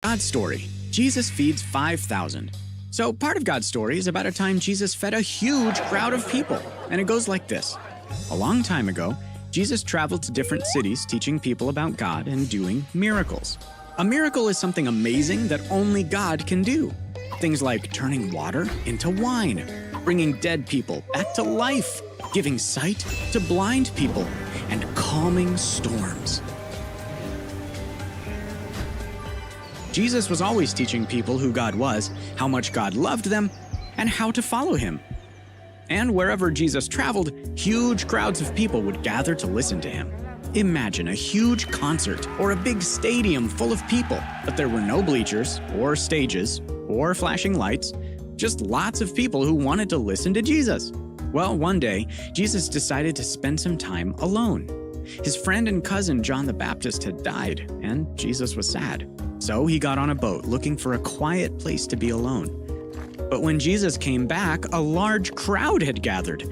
God's story. Jesus feeds 5,000. So part of God's story is about a time Jesus fed a huge crowd of people, and it goes like this. A long time ago, Jesus traveled to different cities teaching people about God and doing miracles. A miracle is something amazing that only God can do. Things like turning water into wine, bringing dead people back to life, giving sight to blind people, and calming storms. Jesus was always teaching people who God was, how much God loved them, and how to follow him. And wherever Jesus traveled, huge crowds of people would gather to listen to him. Imagine a huge concert or a big stadium full of people, but there were no bleachers or stages or flashing lights, just lots of people who wanted to listen to Jesus. Well, one day, Jesus decided to spend some time alone. His friend and cousin John the Baptist had died, and Jesus was sad. So he got on a boat looking for a quiet place to be alone. But when Jesus came back, a large crowd had gathered.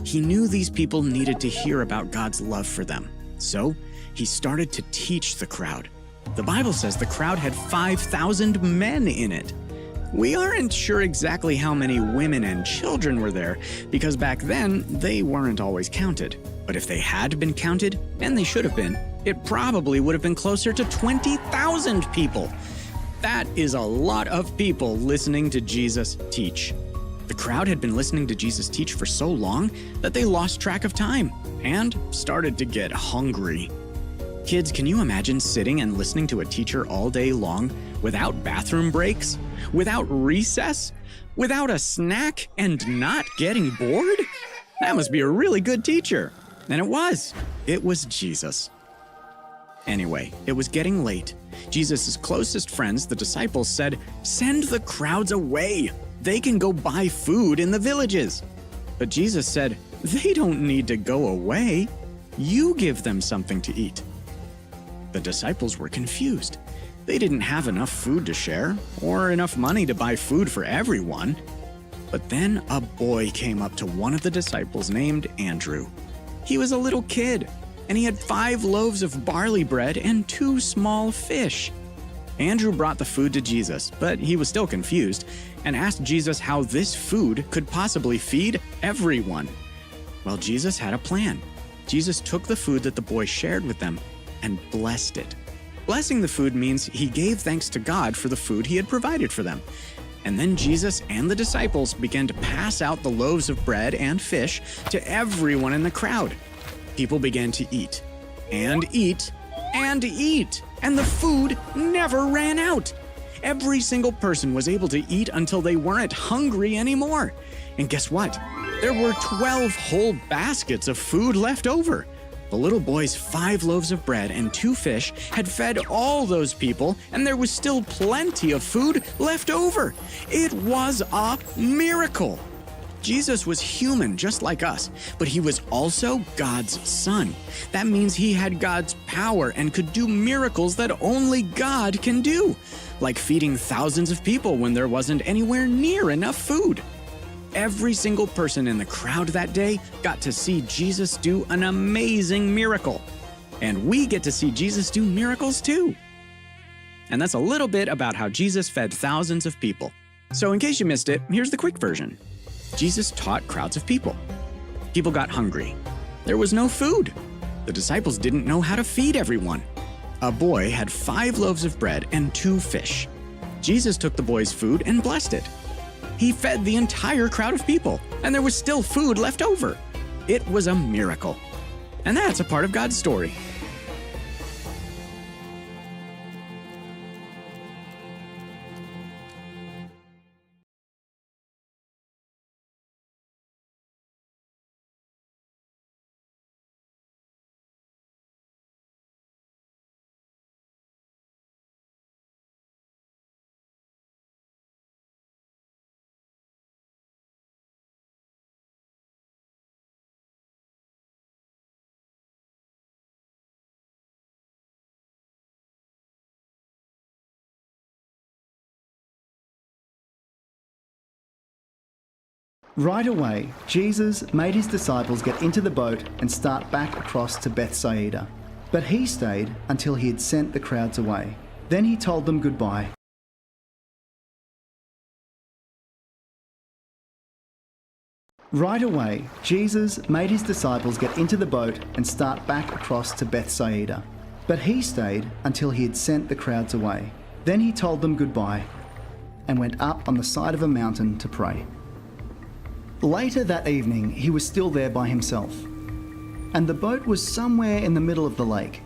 He knew these people needed to hear about God's love for them. So he started to teach the crowd. The Bible says the crowd had 5,000 men in it. We aren't sure exactly how many women and children were there, because back then they weren't always counted. But if they had been counted, and they should have been, it probably would have been closer to 20,000 people. That is a lot of people listening to Jesus teach. The crowd had been listening to Jesus teach for so long that they lost track of time and started to get hungry. Kids, can you imagine sitting and listening to a teacher all day long without bathroom breaks, without recess, without a snack, and not getting bored? That must be a really good teacher. And it was. It was Jesus. Anyway, it was getting late. Jesus' closest friends, the disciples, said, "Send the crowds away. They can go buy food in the villages." But Jesus said, "They don't need to go away. You give them something to eat." The disciples were confused. They didn't have enough food to share or enough money to buy food for everyone. But then a boy came up to one of the disciples named Andrew. He was a little kid, and he had 5 loaves of barley bread and 2 small fish. Andrew brought the food to Jesus, but he was still confused and asked Jesus how this food could possibly feed everyone. Well, Jesus had a plan. Jesus took the food that the boy shared with them and blessed it. Blessing the food means he gave thanks to God for the food he had provided for them. And then Jesus and the disciples began to pass out the loaves of bread and fish to everyone in the crowd. People began to eat, and eat, and eat, and the food never ran out. Every single person was able to eat until they weren't hungry anymore. And guess what? There were 12 whole baskets of food left over. The little boy's 5 loaves of bread and 2 fish had fed all those people, and there was still plenty of food left over. It was a miracle. Jesus was human just like us, but he was also God's son. That means he had God's power and could do miracles that only God can do, like feeding thousands of people when there wasn't anywhere near enough food. Every single person in the crowd that day got to see Jesus do an amazing miracle. And we get to see Jesus do miracles too. And that's a little bit about how Jesus fed thousands of people. So in case you missed it, here's the quick version. Jesus taught crowds of people. People got hungry. There was no food. The disciples didn't know how to feed everyone. A boy had 5 loaves of bread and 2 fish. Jesus took the boy's food and blessed it. He fed the entire crowd of people, and there was still food left over. It was a miracle. And that's a part of God's story. Right away, Jesus made his disciples get into the boat and start back across to Bethsaida. But he stayed until he had sent the crowds away. Then he told them goodbye Right away, Jesus made his disciples get into the boat and start back across to Bethsaida. But he stayed until he had sent the crowds away. Then he told them goodbye and went up on the side of a mountain to pray. Later that evening, he was still there by himself, and the boat was somewhere in the middle of the lake.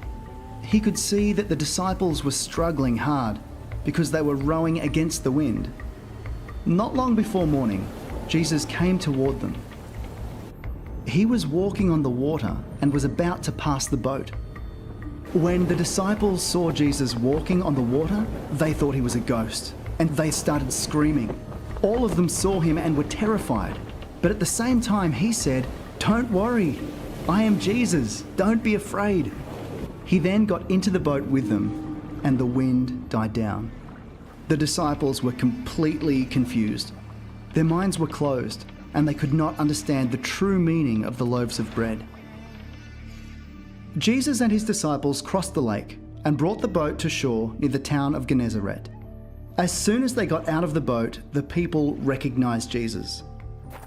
He could see that the disciples were struggling hard because they were rowing against the wind. Not long before morning, Jesus came toward them. He was walking on the water and was about to pass the boat. When the disciples saw Jesus walking on the water, they thought he was a ghost, and they started screaming. All of them saw him and were terrified. But at the same time, he said, "Don't worry, I am Jesus, don't be afraid." He then got into the boat with them, and the wind died down. The disciples were completely confused. Their minds were closed, and they could not understand the true meaning of the loaves of bread. Jesus and his disciples crossed the lake and brought the boat to shore near the town of Gennesaret. As soon as they got out of the boat, the people recognized Jesus.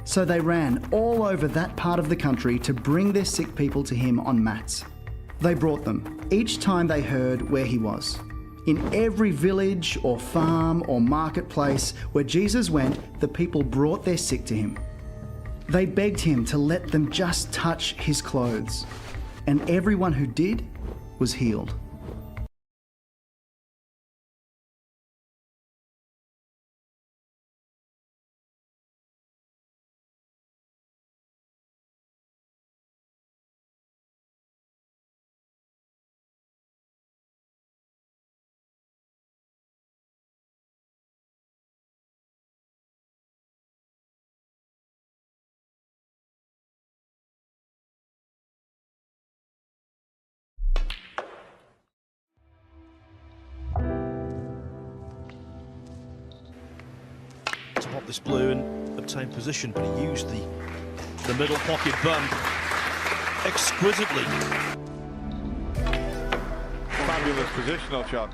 So they ran all over that part of the country to bring their sick people to him en masse. They brought them each time they heard where he was. In every village or farm or marketplace where Jesus went, the people brought their sick to him. They begged him to let them just touch his clothes, and everyone who did was healed. To pop this blue and obtain position, but he used the middle pocket bump exquisitely. Fabulous positional shot.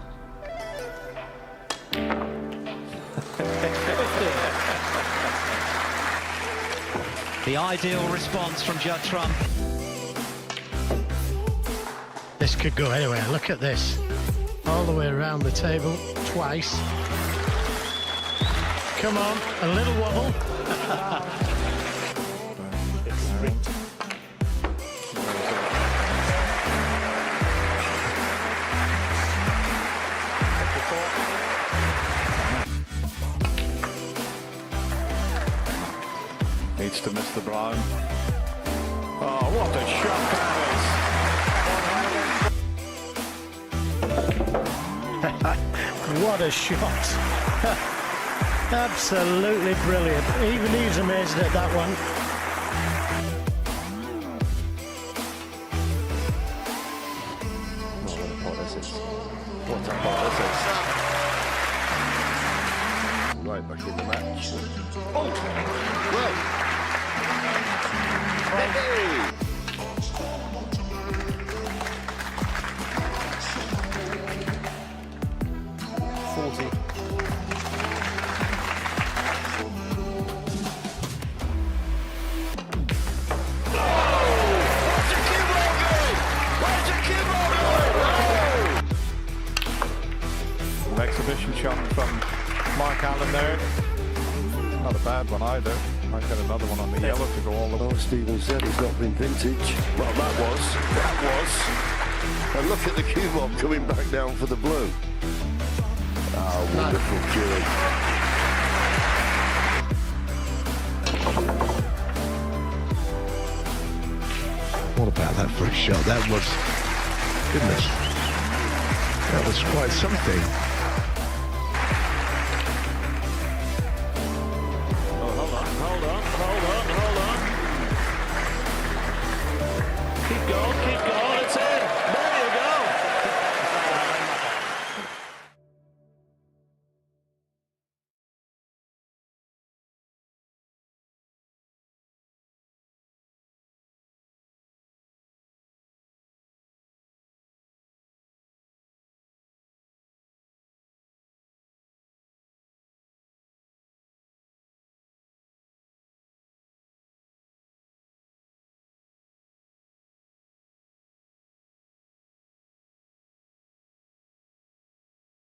The ideal response from Judd Trump. This could go anywhere. Look at this. All the way around the table twice. Come on, a little wobble. Needs to miss the brown. Oh, what a shot that is! What a shot. Absolutely brilliant. Even he's amazed at that one. Oh, what a pot this is. What a pot this is. Right back in the match. Oh! Well! Hey! An exhibition shot from Mark Allen there. Not a bad one either. Might get another one on the yellow to go all the way. Stephen said it's not been vintage. Well, that was. And look at the cue ball coming back down for the blue. Oh, wonderful cueing. What about that first shot? That was, goodness, that was quite something.